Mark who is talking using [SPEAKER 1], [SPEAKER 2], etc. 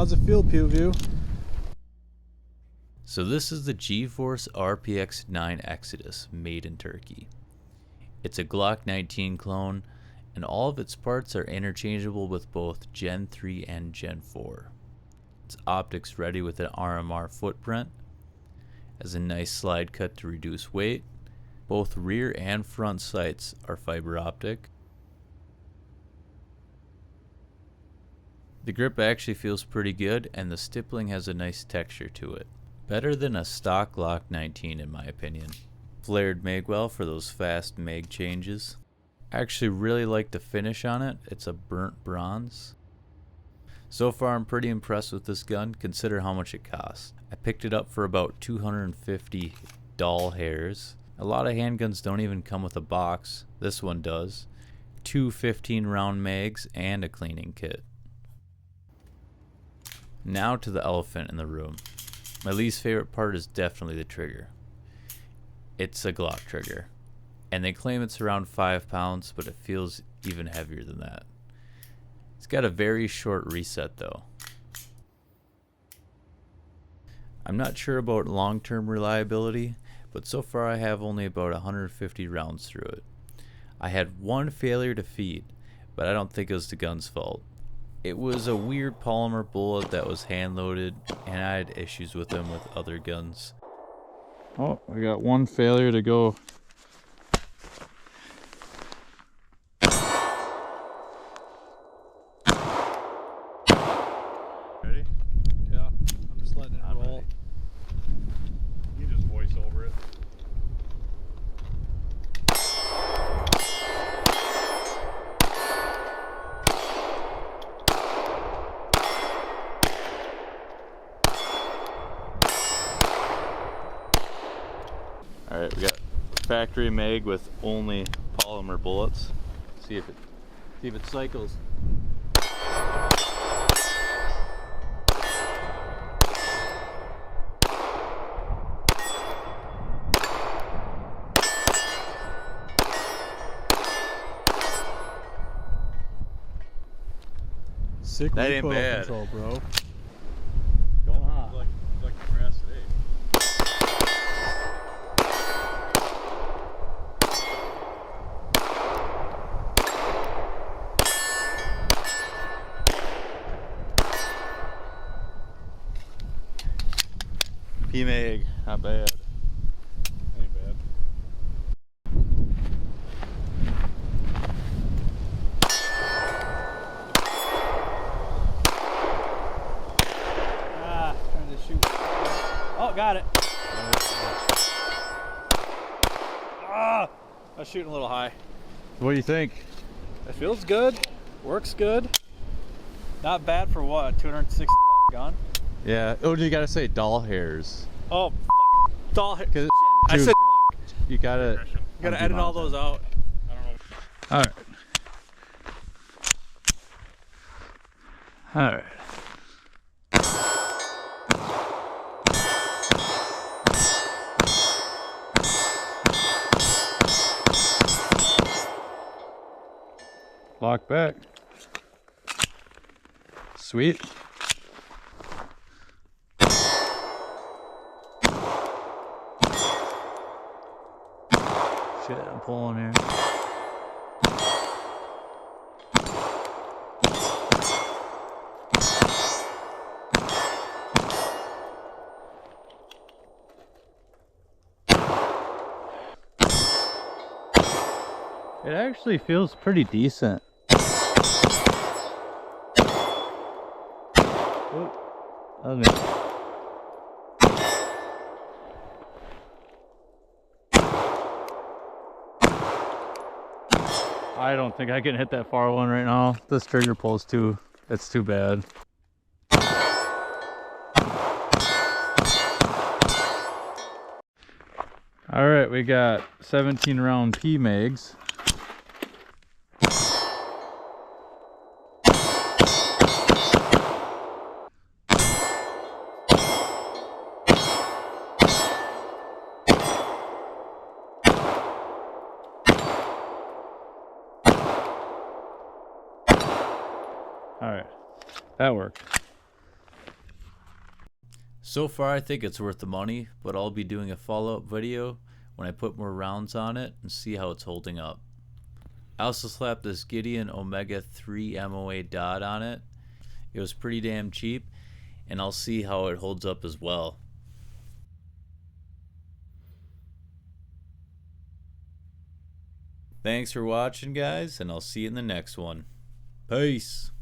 [SPEAKER 1] How's it feel, Pewview?
[SPEAKER 2] So this is the GForce RPX9 Exodus, made in Turkey. It's a Glock 19 clone, and all of its parts are interchangeable with both Gen 3 and Gen 4. It's optics ready with an RMR footprint, has a nice slide cut to reduce weight. Both rear and front sights are fiber optic. The grip actually feels pretty good, and the stippling has a nice texture to it. Better than a stock Glock 19 in my opinion. Flared magwell for those fast mag changes. I actually really like the finish on it. It's a burnt bronze. So far I'm pretty impressed with this gun. Consider how much it costs. I picked it up for about 250 doll hairs. A lot of handguns don't even come with a box. This one does. 2 15-round mags and a cleaning kit. Now to the elephant in the room. My least favorite part is definitely the trigger. It's a Glock trigger, and they claim it's around 5 pounds, but it feels even heavier than that. It's got a very short reset though. I'm not sure about long-term reliability, but so far I have only about 150 rounds through it. I had one failure to feed, but I don't think it was the gun's fault. It was a weird polymer bullet that was hand-loaded, and I had issues with them with other guns.
[SPEAKER 1] Oh, we got one failure to go.
[SPEAKER 3] Ready?
[SPEAKER 1] Yeah, I'm just letting it roll.
[SPEAKER 3] Ready. You just voice over it.
[SPEAKER 2] Alright, we got factory mag with only polymer bullets. See if it cycles.
[SPEAKER 1] Sick
[SPEAKER 2] That ain't
[SPEAKER 1] recoil
[SPEAKER 2] bad.
[SPEAKER 1] control, bro.
[SPEAKER 2] Going hot.
[SPEAKER 3] Like the grass today.
[SPEAKER 2] P-mag, not bad.
[SPEAKER 3] Ain't bad.
[SPEAKER 1] Ah, trying to shoot. Oh, got it. Ah, I was shooting a little high.
[SPEAKER 2] What do you think?
[SPEAKER 1] It feels good. Works good. Not bad for what? A $260 gun?
[SPEAKER 2] Yeah. Oh, you gotta say doll hairs.
[SPEAKER 1] Oh, f doll hair.
[SPEAKER 2] Cause
[SPEAKER 1] I said
[SPEAKER 2] you gotta
[SPEAKER 1] edit all those out.
[SPEAKER 3] I don't know.
[SPEAKER 1] All right. All right. Lock back. Sweet. Shit, I'm pulling here. It actually feels pretty decent. Oop, that was me. I don't think I can hit that far one right now. This trigger pull's it's too bad. All right, we got 17 round P mags. All right, that worked.
[SPEAKER 2] So far I think it's worth the money, but I'll be doing a follow-up video when I put more rounds on it and see how it's holding up. I also slapped this Gideon Omega 3 MOA dot on it. It was pretty damn cheap, and I'll see how it holds up as well. Thanks for watching, guys, and I'll see you in the next one. Peace!